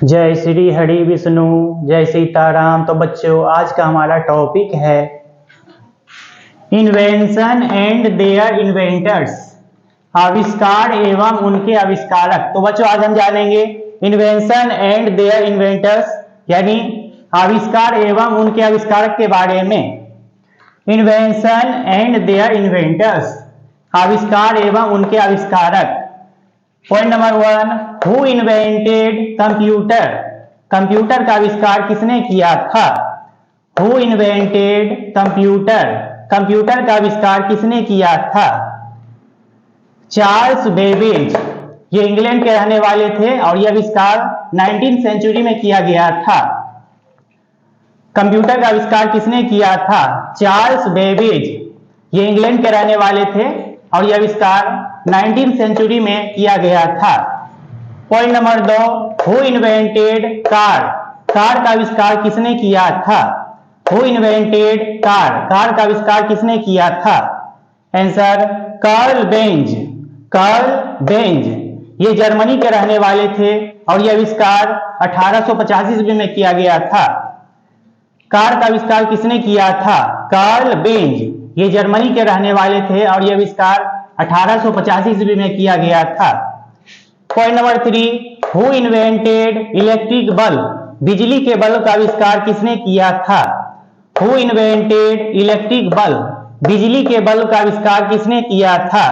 जय श्री हरि विष्णु, जय सीताराम। तो बच्चों, आज का हमारा टॉपिक है इन्वेंशन एंड देयर इन्वेंटर्स, आविष्कार एवं उनके आविष्कारक। तो बच्चों, आज हम जानेंगे इन्वेंशन एंड देयर इन्वेंटर्स यानी आविष्कार एवं उनके आविष्कारक के बारे में। इन्वेंशन एंड देयर इन्वेंटर्स, आविष्कार एवं उनके आविष्कारक। Point number 1, who invented computer, computer का आविष्कार किसने किया था? हु इन्वेंटेड कंप्यूटर, कंप्यूटर का आविष्कार किसने किया था? चार्ल्स बेबेज, ये इंग्लैंड के रहने वाले थे और यह आविष्कार 19वीं सेंचुरी में किया गया था। कंप्यूटर का आविष्कार किसने किया था? चार्ल्स बेबेज, ये इंग्लैंड के रहने वाले थे और यह आविष्कार 19वीं सेंचुरी में किया गया था। Point number 2, who invented car, car का आविष्कार किसने किया था? हु इन्वेंटेड कार, कार का आविष्कार किसने किया था? Answer Karl Benz, Karl Benz, ये जर्मनी के रहने वाले थे और यह आविष्कार 1885 ईस्वी में किया गया था। कार का आविष्कार किसने किया था? कार्ल बेंज, ये जर्मनी के रहने वाले थे और यह आविष्कार 1885 ईस्वी में किया गया था। Point number 3, who invented electric bulb, बिजली के बल्ब का आविष्कार किसने किया था? हु इन्वेंटेड इलेक्ट्रिक बल्ब, बिजली के बल्ब का आविष्कार किसने किया था?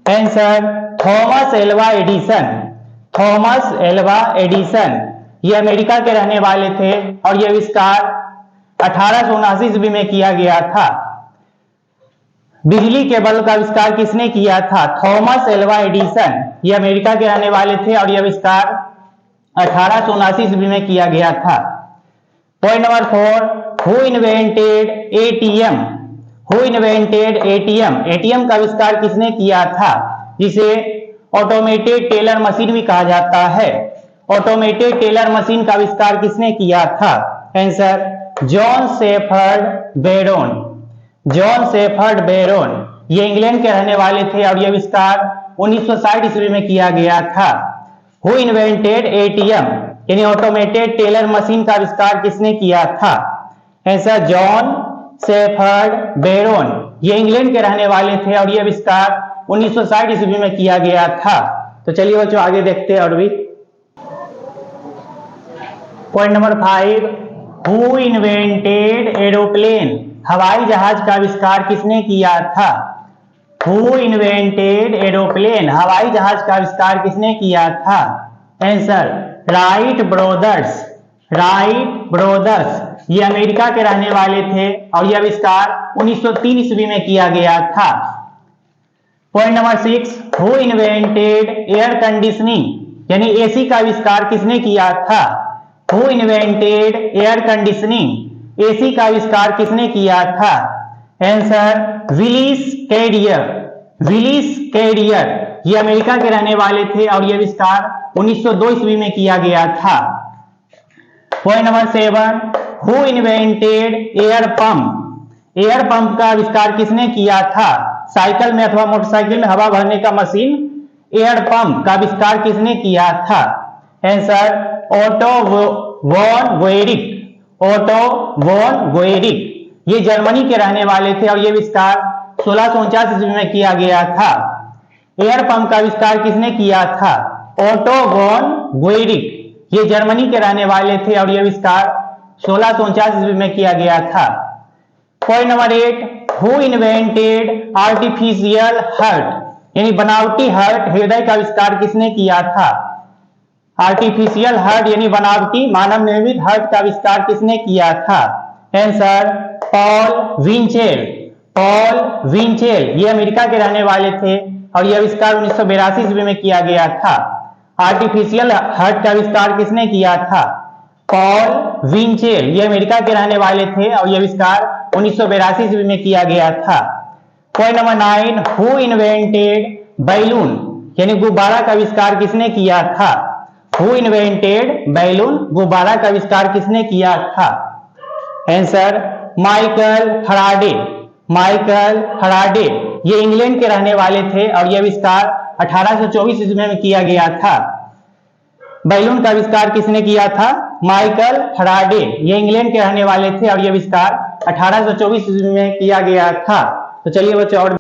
Answer Thomas Alva Edison, Thomas Alva Edison, ये अमेरिका के रहने वाले थे और यह आविष्कार 1879 ईस्वी में किया गया था। बिजली के बल्ब का आविष्कार किसने किया था? थॉमस एल्वा एडिसन, ये अमेरिका के रहने वाले थे और यह आविष्कार 1879 ईस्वी में किया गया था। Point number 4, who invented ATM, who invented ATM, ATM का आविष्कार किसने किया था? जिसे ऑटोमेटेड टेलर मशीन भी कहा जाता है। ऑटोमेटेड टेलर मशीन का आविष्कार किसने किया था? Answer John shepherd Baron, John shepherd Baron, ये इंग्लैंड के रहने वाले थे और यह आविष्कार 1960 ईस्वी में किया गया था। हु इन्वेंटेड एटीएम यानी ऑटोमेटेड टेलर मशीन का आविष्कार किसने किया था? आंसर जॉन शेफर्ड बैरोन, ये इंग्लैंड के रहने वाले थे और यह आविष्कार 1960 ईस्वी में किया गया था। तो चलिए बच्चों, आगे देखते हैं और भी। Point number 5, who invented aeroplane, हवाई जहाज का आविष्कार किसने किया था? हु इन्वेंटेड एरोप्लेन, हवाई जहाज का आविष्कार किसने किया था? Answer Wright brothers, Wright brothers, ये अमेरिका के रहने वाले थे और यह आविष्कार 1903 ईस्वी में किया गया था। Point number 6, who invented air conditioning यानी एसी का आविष्कार किसने किया था? Who invented air conditioning, AC का आविष्कार किसने किया था? Answer Willis Carrier, Willis Carrier, ये अमेरिका के रहने वाले थे और यह आविष्कार 1902 ईस्वी में किया गया था। Point number 7, who invented air pump, air pump का आविष्कार किसने किया था? साइकिल में अथवा मोटरसाइकिल में हवा भरने का मशीन एयर पंप का आविष्कार किसने किया था? Answer Otto von Guericke, Otto von Guericke, ये जर्मनी के रहने वाले थे और यह आविष्कार 1649 ईस्वी में किया गया था। एयर पंप का आविष्कार किसने किया था? ऑटो वॉन गुएरिक, ये जर्मनी के रहने वाले थे और यह आविष्कार 1649 ईस्वी में किया गया था। Point number 8, who invented artificial heart यानी बनावटी हार्ट, हृदय का आविष्कार किसने किया था? आर्टिफिशियल हार्ट यानी बनावटी मानव निर्मित हार्ट का आविष्कार किसने किया था? आंसर पॉल विंचेल, पॉल विंचेल, ये अमेरिका के रहने वाले थे और यह आविष्कार 1982 ईस्वी में किया गया था। आर्टिफिशियल हार्ट का आविष्कार किसने किया था? पॉल विंचेल, ये अमेरिका के रहने वाले थे और यह आविष्कार 1982 ईस्वी में किया गया था। Point number 9, who invented balloon यानी गुब्बारा का आविष्कार किसने किया था? हु इन्वेंटेड बैलून, गुब्बारा का आविष्कार किसने किया था? Answer Michael Faraday, Michael Faraday, ये इंग्लैंड के रहने वाले थे और यह आविष्कार 1824 ईस्वी में किया गया था। बैलून का आविष्कार किसने किया था? Michael Faraday. ये इंग्लैंड के रहने वाले थे और ये आविष्कार 1824 ईस्वी में किया गया था। तो चलिए बच्चों, और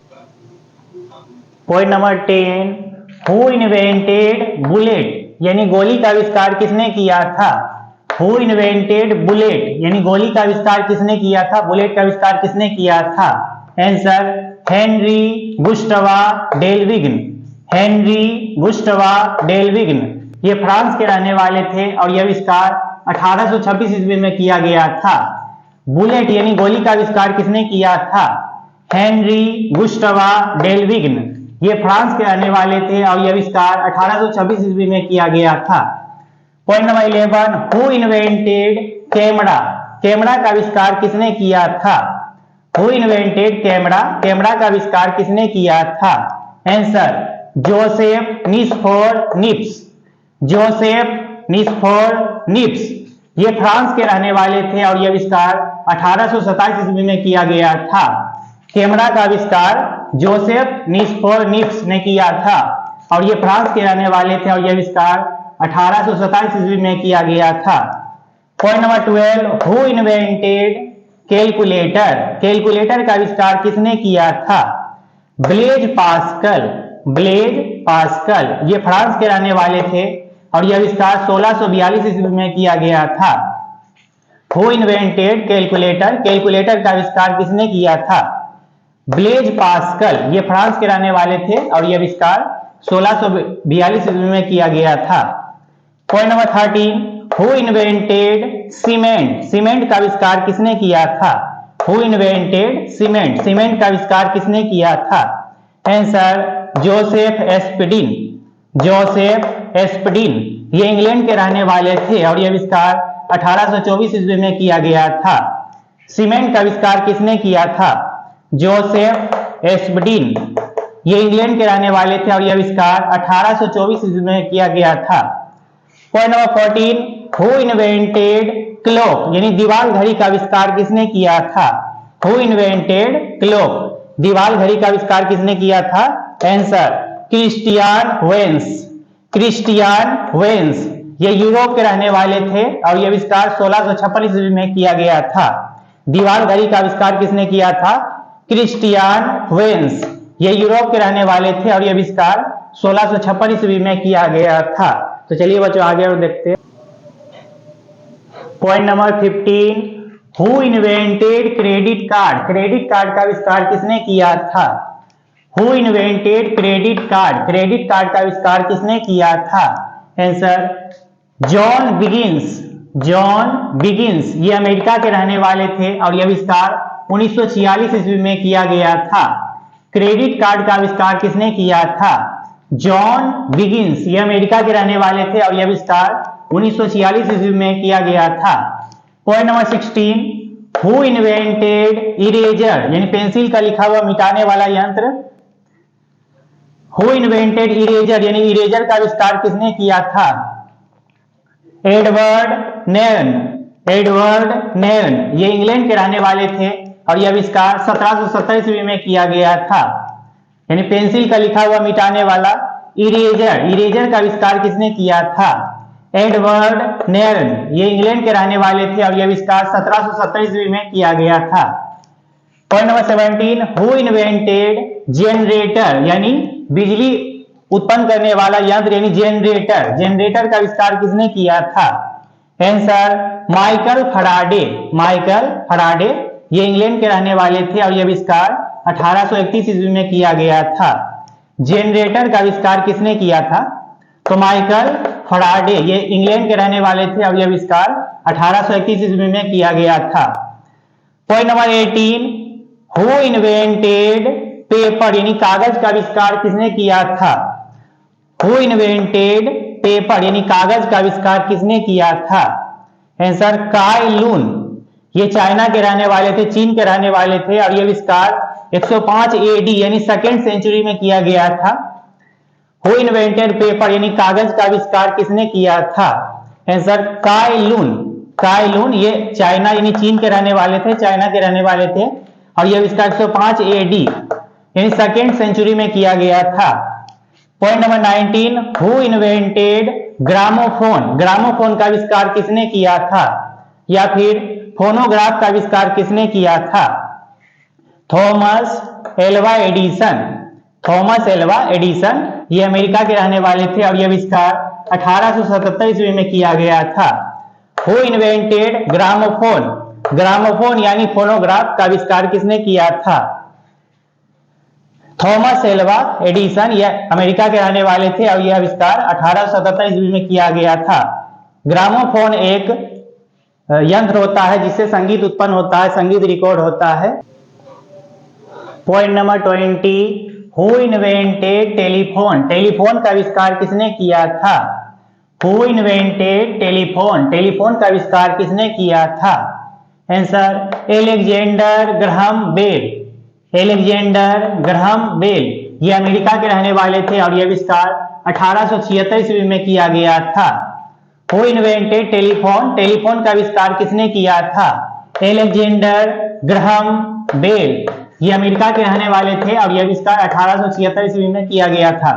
point number 10, who invented bullet, यानी गोली का आविष्कार किसने किया था? हु इन्वेंटेड बुलेट, यानी गोली का आविष्कार किसने किया था? बुलेट का आविष्कार किसने किया था? Answer, Henri Gustave Delvigne. Henri Gustave Delvigne ये फ्रांस के रहने वाले थे और यह आविष्कार 1826 ईस्वी में किया गया था। बुलेट यानी गोली का आविष्कार किसने किया था? हेनरी गुस्टवा डेलविग्न ये फ्रांस के रहने वाले थे और यह आविष्कार 1826 ईस्वी में किया गया था। Point number 11, who invented camera, camera का आविष्कार किसने किया था? हु इन्वेंटेड कैमरा, कैमरा का आविष्कार किसने किया था? Answer, Joseph Nicephore Niepce. Joseph Nicephore Niepce ये फ्रांस के रहने वाले थे और यह आविष्कार 1827 ईस्वी में किया गया था। कैमरा का आविष्कार जोसेफ निस्फोर निप्स ने किया था और ये फ्रांस के रहने वाले थे और यह आविष्कार 1827 ईस्वी में किया गया था। Point number 12, who invented calculator, calculator का आविष्कार किसने किया था? Blaise Pascal. ब्लेज पास्कल ये फ्रांस के रहने वाले थे और यह आविष्कार 1642 ईस्वी में किया गया था। हु इन्वेंटेड कैलकुलेटर, कैलकुलेटर का आविष्कार किसने किया था? ब्लेज पास्कल ये फ्रांस के रहने वाले थे और यह आविष्कार 1642 ईस्वी में किया गया था। Point number 13, who invented cement, cement का आविष्कार किसने किया था? हु इन्वेंटेड सीमेंट, सीमेंट का आविष्कार किसने किया था? Answer, Joseph Aspdin. Joseph Aspdin ये इंग्लैंड के रहने वाले थे और यह आविष्कार 1824 ईस्वी में किया गया था। सीमेंट का आविष्कार किसने किया था? जोसेफ एस्पडिन ये इंग्लैंड के रहने वाले थे और यह आविष्कार 1824 ईस्वी में किया गया था। Point number 14, who invented clock, यानी दीवार घड़ी का आविष्कार किसने किया था? हु इन्वेंटेड क्लॉक, दीवार घड़ी का आविष्कार किसने किया था? Answer, Christian Wence. Christian Wence ये यूरोप के रहने वाले थे और यह आविष्कार 1656 ईस्वी में किया गया था। दीवार घड़ी का आविष्कार किसने किया था? क्रिस्टियन वेंस ये यूरोप के रहने वाले थे और यह आविष्कार 1656 ईस्वी में किया गया था। तो चलिए बच्चों आगे और देखते हैं। Point number 15, who invented credit card, credit card का आविष्कार किसने किया था? Who invented credit card, credit card का आविष्कार किसने किया था? Answer, John begins. John begins ये अमेरिका के रहने वाले थे और यह आविष्कार 1946 ईस्वी में किया गया था। क्रेडिट कार्ड का आविष्कार किसने किया था? जॉन बिगिंस ये अमेरिका के रहने वाले थे और यह आविष्कार 1946 ईस्वी में किया गया था। Point number 16, who invented eraser, यानी पेंसिल का लिखा हुआ मिटाने वाला यंत्र। हु इन्वेंटेड इरेजर यानी इरेजर का आविष्कार किसने किया था? एडवर्ड नेलन। एडवर्ड नेलन ये इंग्लैंड के रहने वाले थे और यह आविष्कार 1770 ईस्वी में किया गया था। यानी पेंसिल का लिखा हुआ मिटाने वाला इरेजर, इरेजर का आविष्कार किसने किया था? एडवर्ड नेलन ये इंग्लैंड के रहने वाले थे और यह आविष्कार 1770 ईस्वी में किया गया था। Point number 17, who invented generator, यानी बिजली उत्पन्न करने वाला यंत्र यानी जनरेटर। जनरेटर का आविष्कार किसने किया था? Answer, Michael Faraday. Michael Faraday ये इंग्लैंड के रहने वाले थे और यह आविष्कार 1831 ईस्वी में किया गया था। जनरेटर का आविष्कार किसने किया था? तो माइकल फैराडे ये इंग्लैंड के रहने वाले थे और यह आविष्कार 1831 ईस्वी में किया गया था। Point number 18, who invented paper, यानी कागज का आविष्कार किसने किया था? हु इन्वेंटेड पेपर यानी कागज का आविष्कार किसने किया था? आंसर, काई लुन ये चाइना के रहने वाले थे, चीन के रहने वाले थे और यह आविष्कार 105 एडी यानी सेकेंड सेंचुरी में किया गया था। हु इन्वेंटेड पेपर यानी कागज का आविष्कार किसने किया था? Answer, Cai Lun. Cai Lun ये चाइना यानी चीन के रहने वाले थे, चाइना के रहने वाले थे और यह आविष्कार 105 एडी यानी सेकेंड सेंचुरी में किया गया था। Point number 19, who invented gramophone, gramophone का आविष्कार किसने किया था? या फिर फोनोग्राफ का आविष्कार किसने किया था? Thomas Alva Edison, Thomas Alva Edison ये अमेरिका के रहने वाले थे और यह आविष्कार 1877 ईस्वी में किया गया था। हु इन्वेंटेड ग्रामोफोन, ग्रामोफोन यानी फोनोग्राफ का आविष्कार किसने किया था? थॉमस एल्वा एडिसन, यह अमेरिका के रहने वाले थे और यह आविष्कार 1877 ईस्वी में किया गया था। ग्रामोफोन एक यंत्र होता है जिससे संगीत उत्पन्न होता है, संगीत रिकॉर्ड होता है। Point number 20, who invented telephone, telephone का आविष्कार किसने किया था? हु इन्वेंटेड टेलीफोन, टेलीफोन का आविष्कार किसने किया था? Answer Alexander Graham Bell, Alexander Graham Bell ये अमेरिका के रहने वाले थे और यह आविष्कार 1876 ईस्वी में किया गया था। हु इन्वेंटेड टेलीफोन, टेलीफोन का आविष्कार किसने किया था? एलेक्जेंडर ग्राहम बेल ये अमेरिका के रहने वाले थे और यह आविष्कार 1876 ईस्वी में किया गया था।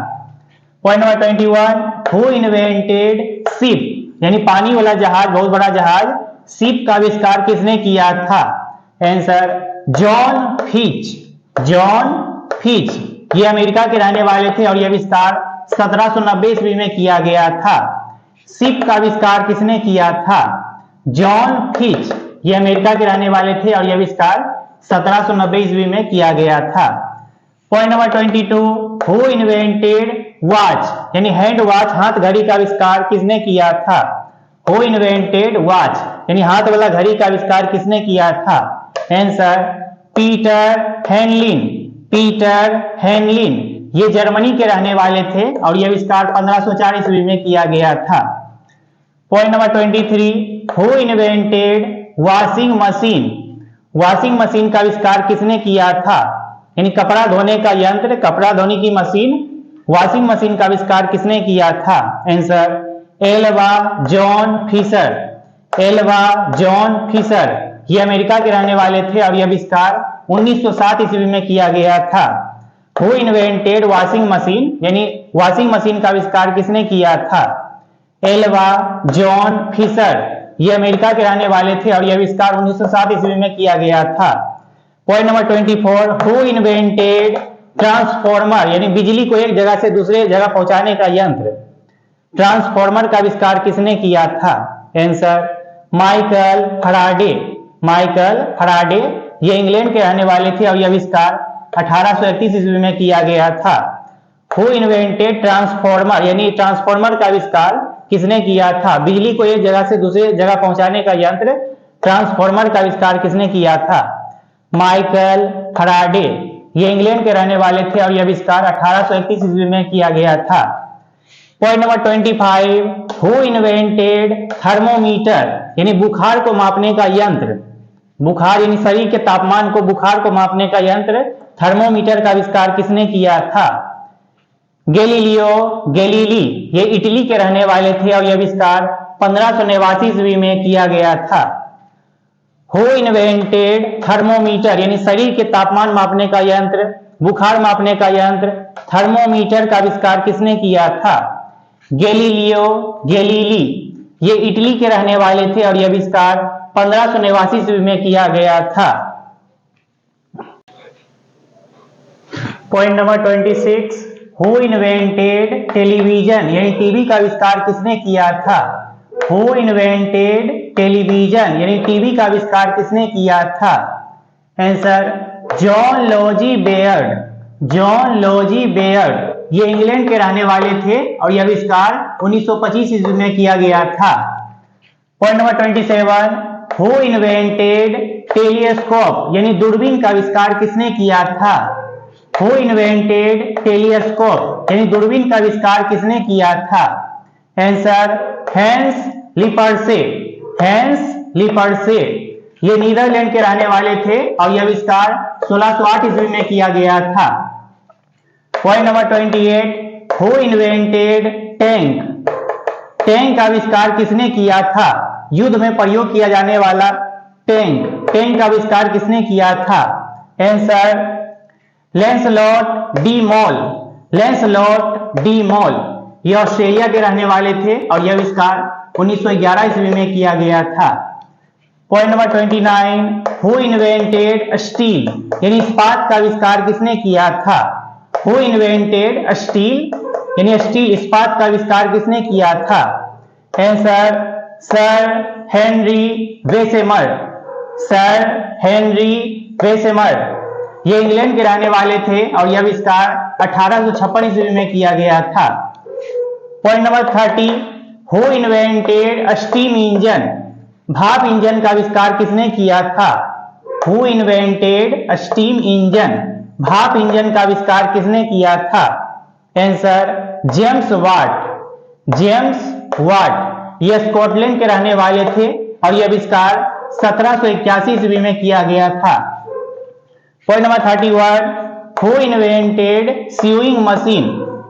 Point number 21, who invented ship यानी पानी वाला जहाज, बहुत बड़ा जहाज, शिप का आविष्कार किसने किया था? Answer John Fitch, John Fitch ये अमेरिका के रहने वाले थे और यह आविष्कार 1790 ईस्वी में किया गया था। शिप का आविष्कार किसने किया था? जॉन फिच ये अमेरिका के रहने वाले थे और यह आविष्कार 1790 ईस्वी में किया गया था। Point number 22, who invented watch यानी हैंड वॉच, हाथ घड़ी का आविष्कार किसने किया था? हु इन्वेंटेड वॉच यानी हाथ वाला घड़ी का आविष्कार किसने किया था? आंसर पीटर हेनलिन, पीटर हेनलिन ये जर्मनी के रहने वाले थे और यह आविष्कार 1504 ईस्वी में किया गया था। Point number 23, who invented washing machine, washing machine का आविष्कार किसने किया था? यानी कपड़ा धोने का यंत्र, कपड़ा धोने की मशीन, वॉशिंग मशीन का आविष्कार किसने किया था? Answer Alva John Fisher, Alva John Fisher ये अमेरिका के रहने वाले थे और यह आविष्कार 1907 ईस्वी में किया गया था। हु इन्वेंटेड वॉशिंग मशीन यानी वॉशिंग मशीन का आविष्कार किसने किया था? एल्वा जॉन फिशर ये अमेरिका के रहने वाले थे और यह आविष्कार 1907 ईस्वी में किया गया था। Point number 24, who invented transformer यानी बिजली को एक जगह से दूसरे जगह पहुंचाने का यंत्र, ट्रांसफॉर्मर का आविष्कार किसने किया था? Answer Michael Faraday, Michael Faraday ये इंग्लैंड के रहने वाले थे और यह आविष्कार 1831 ईस्वी में किया गया था। हु इन्वेंटेड ट्रांसफॉर्मर यानी ट्रांसफॉर्मर का आविष्कार किसने किया था? बिजली को एक जगह से दूसरे जगह पहुंचाने का यंत्र ट्रांसफॉर्मर का आविष्कार किसने किया था? माइकल फराडे ये इंग्लैंड के रहने वाले थे और यह आविष्कार 1831 ईस्वी में किया गया था। Point number 25, who invented thermometer यानी बुखार को मापने का यंत्र, बुखार यानी शरीर के तापमान को, बुखार को मापने का यंत्र थर्मोमीटर का आविष्कार किसने किया था? गैलीलियो गैलीली ये इटली के रहने वाले थे और यह आविष्कार 1589 ईस्वी में किया गया था। हु इन्वेंटेड थर्मोमीटर यानी शरीर के तापमान मापने का यंत्र, बुखार मापने का यंत्र थर्मोमीटर का आविष्कार किसने किया था? गैलीलियो गैलीली ये इटली के रहने वाले थे और यह आविष्कार 1589 ईस्वी में किया गया था। Point number 26, who invented television यानी टीवी का आविष्कार किसने किया था? हु इन्वेंटेड टेलीविजन यानी टीवी का आविष्कार किसने किया था? Answer John logy Baird, John logy Baird ये इंग्लैंड के रहने वाले थे और यह आविष्कार 1925 ईस्वी में किया गया था। Point number 27, who invented telescope यानी दूरबीन का आविष्कार किसने किया था? हु इन्वेंटेड टेलीस्कोप यानी दूरबीन का आविष्कार किसने किया था? आंसर हैंस लिपर्से, हैंस लिपर्से ये नीदरलैंड के रहने वाले थे और यह आविष्कार 1608 ईस्वी में किया गया था। Point number 28, who invented tank, tank का आविष्कार किसने किया था? युद्ध में प्रयोग किया जाने वाला टैंक, टैंक का आविष्कार किसने किया था? Answer Lancelot de Mole, Lancelot de Mole ये ऑस्ट्रेलिया के रहने वाले थे और यह आविष्कार 1911 ईस्वी में किया गया था। Point number 29, who invented steel, यानी इस्पात का आविष्कार किसने किया था? हु इन्वेंटेड स्टील, यानी स्टील इस्पात का आविष्कार किसने किया था? Answer sir Henry Bessemer. Sir Henry Bessemer ये इंग्लैंड के रहने वाले थे और यह आविष्कार 1856 ईस्वी में किया गया था। Point number 30, who invented steam engine, भाप इंजन का आविष्कार किसने किया था? हु इन्वेंटेड स्टीम इंजन, भाप इंजन का आविष्कार किसने किया था? Answer James Watt. James Watt ये स्कॉटलैंड के रहने वाले थे और यह आविष्कार 1781 ईस्वी में किया गया था। Point number 31, who invented seeing machine,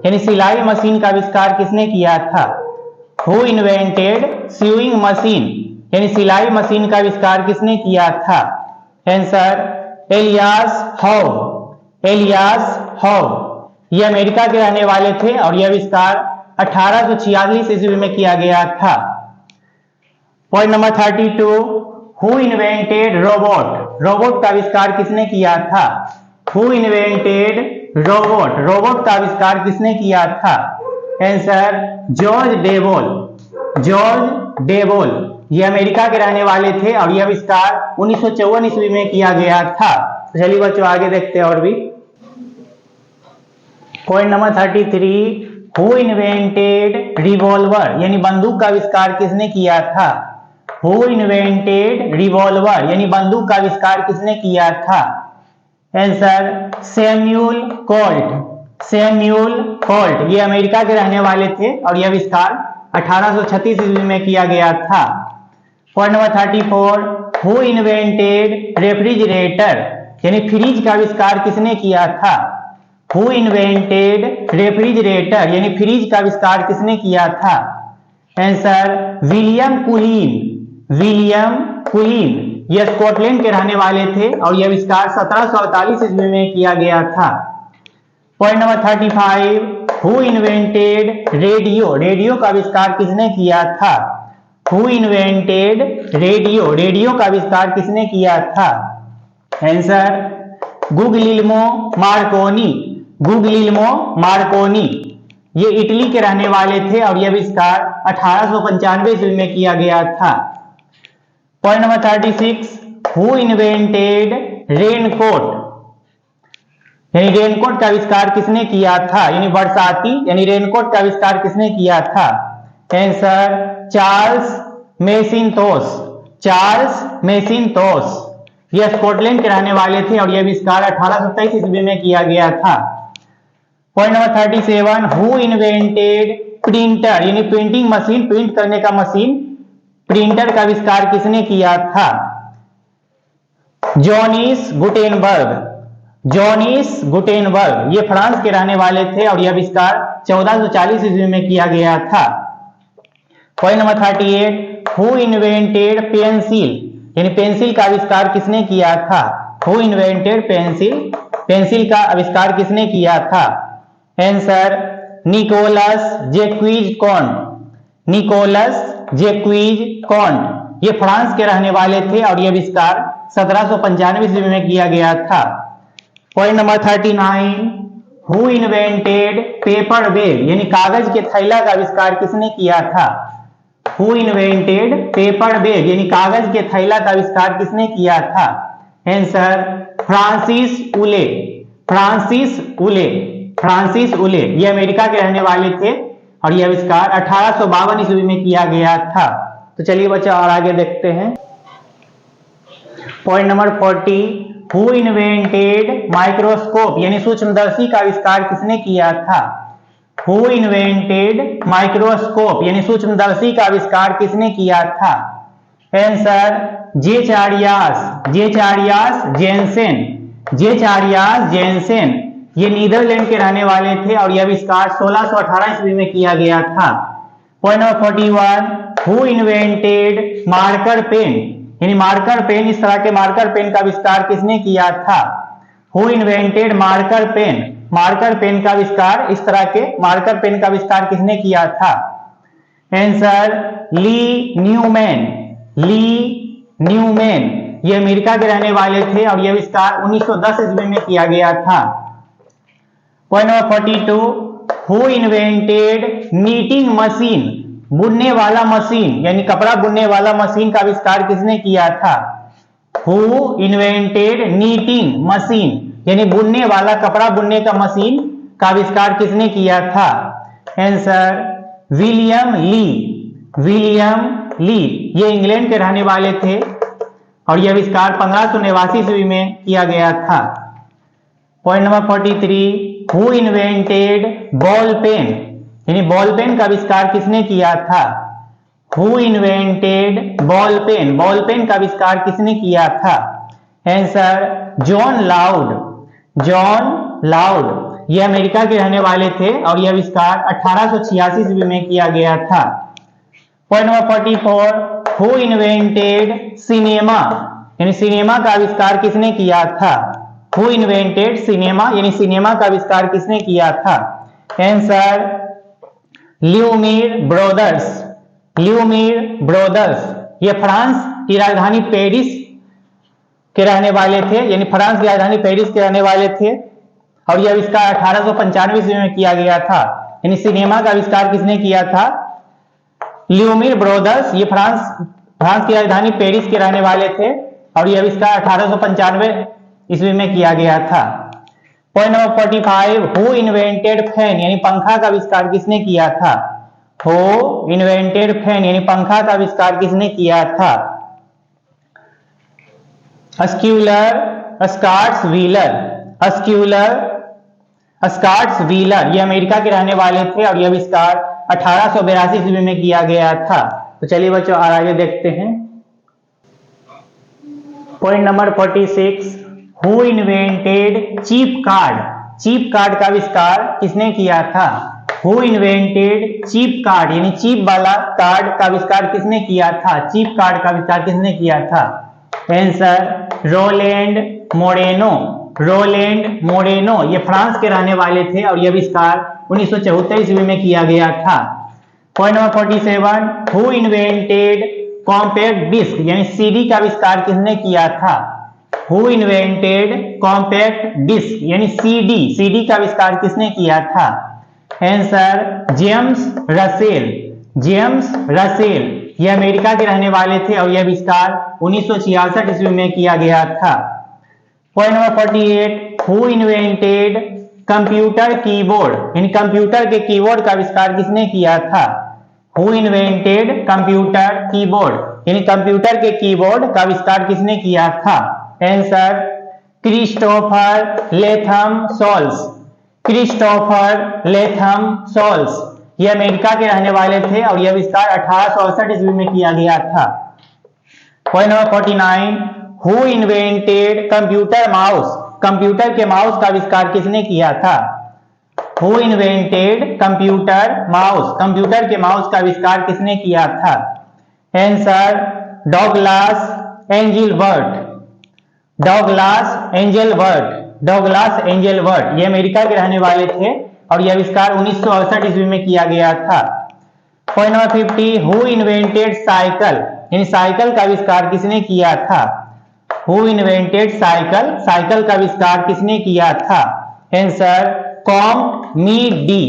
यानी सिलाई मशीन का आविष्कार किसने किया था? हु इन्वेंटेड सीइंग मशीन, यानी सिलाई मशीन का आविष्कार किसने किया था? Answer Elias Howe. Elias Howe ये अमेरिका के रहने वाले थे और यह आविष्कार 1846 ईस्वी में किया गया था। Point number 32, who invented robot, robot का आविष्कार किसने किया था? हु इन्वेंटेड रोबोट, रोबोट का आविष्कार किसने किया था? Answer George Devol. George Devol ये अमेरिका के रहने वाले थे और यह आविष्कार 1954 ईस्वी में किया गया था। चलिए बच्चों आगे देखते हैं और भी। Point number 33, who invented revolver, यानी बंदूक का आविष्कार किसने किया था? हु इन्वेंटेड रिवॉल्वर, यानी बंदूक का आविष्कार किसने किया था? Answer Samuel Colt. Samuel Colt ये अमेरिका के रहने वाले थे और यह आविष्कार 1836 ईस्वी में किया गया था। Point number 34, who invented refrigerator, यानी फ्रिज का आविष्कार किसने किया था? हु इन्वेंटेड रेफ्रिजरेटर, यानी फ्रिज का आविष्कार किसने किया था? आंसर विलियम कुलीन। विलियम कुलीन ये स्कॉटलैंड के रहने वाले थे और यह आविष्कार 1748 ईस्वी में किया गया था। Point number 35, who invented radio, radio का आविष्कार किसने किया था? हु इन्वेंटेड रेडियो, रेडियो का आविष्कार किसने किया था? Answer Guglielmo Marconi. Guglielmo Marconi ये इटली के रहने वाले थे और यह आविष्कार 1895 ईस्वी में किया गया था। Point number 36, who invented raincoat, यानी रेनकोट का आविष्कार किसने किया था? यानी बरसाती यानी रेनकोट का आविष्कार किसने किया था? Answer Charles Macintosh. Charles Macintosh यह स्कॉटलैंड के रहने वाले थे और यह आविष्कार 1827 ईस्वी में किया गया था। Point number 37, who invented printer, यानी प्रिंटिंग मशीन, प्रिंट करने का मशीन, प्रिंटर का आविष्कार किसने किया था? जॉनिस गुटेनबर्ग। जॉनिस गुटेनबर्ग ये फ्रांस के रहने वाले थे और यह आविष्कार 1440 ईस्वी में किया गया था। Point number 38, who invented pencil, यानी पेंसिल का आविष्कार किसने किया था? हु इन्वेंटेड पेंसिल, पेंसिल का आविष्कार किसने किया था? Answer Nicolas Jacques Conte. Nicolas Jacques Conte ये फ्रांस के रहने वाले थे और यह आविष्कार 1795 ईस्वी में किया गया था। Point number 39, who invented paper bag, यानी कागज के थैला का आविष्कार किसने किया था? हु इन्वेंटेड पेपर बैग, यानी कागज के थैला का आविष्कार किसने किया था? आंसर फ्रांसिस उले। फ्रांसिस उले। फ्रांसिस उले ये अमेरिका के रहने वाले थे और यह आविष्कार 1852 ईस्वी में किया गया था। तो चलिए बच्चा और आगे देखते हैं। Point number 40, who invented microscope, यानी सूक्ष्मदर्शी का आविष्कार किसने किया था? हु इन्वेंटेड माइक्रोस्कोप, यानी सूक्ष्मदर्शी का आविष्कार किसने किया था? आंसर जेचारियास। जेचारियास जेनसेन। जेचारियास जेनसेन ये नीदरलैंड के रहने वाले थे और यह आविष्कार 1618 ईस्वी में किया गया था। Point number 41, who invented marker pen, यानी मार्कर पेन, इस तरह के मार्कर पेन का आविष्कार किसने किया था? Who invented marker pen, marker pen का आविष्कार, इस तरह के मार्कर पेन का आविष्कार किसने किया था? आंसर ली न्यूमैन, ली न्यूमैन, ये अमेरिका के रहने वाले थे और यह आविष्कार 1910 ईस्वी में किया गया था। Point number 42, who invented knitting machine, बुनने वाला मशीन यानी कपड़ा बुनने वाला मशीन का आविष्कार किसने किया था? हु इन्वेंटेड नीटिंग मशीन यानी बुनने वाला कपड़ा बुनने का मशीन का आविष्कार किसने किया था? आंसर विलियम ली, विलियम ली, ये इंग्लैंड के रहने वाले थे और यह आविष्कार 1589 ईस्वी में किया गया था। Point number 43, who invented ball pen यानी बॉल पेन का आविष्कार किसने किया था? Who invented ball pen, ball pen का आविष्कार किसने किया था? Answer John Loud, John Loud, ये अमेरिका के रहने वाले थे और यह आविष्कार 1886 ईस्वी में किया गया था। Point number 44, who invented cinema यानी सिनेमा का आविष्कार किसने किया था? हु इन्वेंटेड सिनेमा यानी सिनेमा का आविष्कार किसने किया था? Answer Lumière brothers, Lumière brothers, ये फ्रांस की राजधानी पेरिस के रहने वाले थे यानी फ्रांस की राजधानी पेरिस के रहने वाले थे और यह आविष्कार 1895 ईस्वी में किया गया था। यानी सिनेमा का आविष्कार किसने किया था? ल्यूमियर ब्रदर्स, ये फ्रांस की राजधानी पेरिस के रहने वाले थे और यह आविष्कार 1895 ईस्वी में किया गया था। Point number 45, who invented fan यानी पंखा का आविष्कार किसने किया था? हु इन्वेंटेड फैन यानी पंखा का आविष्कार किसने किया था? स्क्यूलर स्कॉट्स व्हीलर, स्क्यूलर स्कॉट्स व्हीलर, ये अमेरिका के रहने वाले थे और यह आविष्कार 1882 ईस्वी में किया गया था। तो चलिए बच्चों आगे देखते हैं। Point number 46, who invented chip card, chip card का आविष्कार किसने किया था? हु इन्वेंटेड चीप कार्ड यानी चीप वाला कार्ड का आविष्कार किसने किया था? चीप कार्ड का आविष्कार किसने किया था? Answer Roland Moreno, Roland Moreno, ये फ्रांस के रहने वाले थे और यह आविष्कार 1974 ईस्वी में किया गया था। Point number 47, who invented compact disc यानी सीडी का आविष्कार किसने किया था? हु इन्वेंटेड कॉम्पैक्ट डिस्क यानी सीडी, सीडी का आविष्कार किसने किया था? Answer James Russell, James Russell, ये अमेरिका के रहने वाले थे और यह आविष्कार 1966 ईस्वी में किया गया था। Point number 48, who invented computer keyboard यानी कंप्यूटर के कीबोर्ड का आविष्कार किसने किया था? हु इन्वेंटेड कंप्यूटर कीबोर्ड यानी कंप्यूटर के कीबोर्ड का आविष्कार किसने किया था? Answer Christopher Latham Sholes, Christopher Latham Sholes, ये अमेरिका के रहने वाले थे और यह आविष्कार 1868 ईस्वी में किया गया था। Point number 49, who invented computer mouse, computer के माउस का आविष्कार किसने किया था? Who invented computer mouse, computer के माउस का आविष्कार किसने किया था? Answer Douglas Engelbert, Douglas Engelbert, Douglas Engelbert, ये अमेरिका के रहने वाले थे और यह आविष्कार 1968 ईस्वी में किया गया था। Point number 50, who invented cycle यानी साइकिल का आविष्कार किसने किया था? हु इन्वेंटेड साइकिल, साइकिल का आविष्कार किसने किया था? आंसर कॉम्ट मी डी,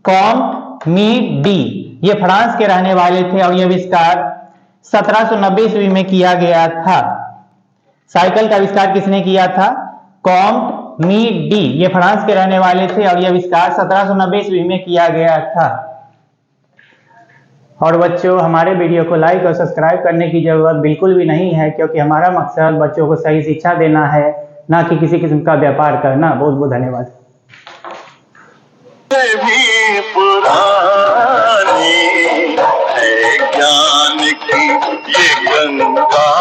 कॉम्ट मी डी, ये फ्रांस के रहने वाले थे और यह आविष्कार 1790 ईस्वी में किया गया था। साइकिल का आविष्कार किसने किया था? कॉम्ट मी डी, ये फ्रांस के रहने वाले थे और यह आविष्कार 1790 ईस्वी में किया गया था। और बच्चों हमारे वीडियो को लाइक और सब्सक्राइब करने की जरूरत बिल्कुल भी नहीं है, क्योंकि हमारा मकसद बच्चों को सही शिक्षा देना है, ना कि किसी किस्म का व्यापार करना। बहुत बहुत धन्यवाद। भी पुरानी है ज्ञान की ये गंगा।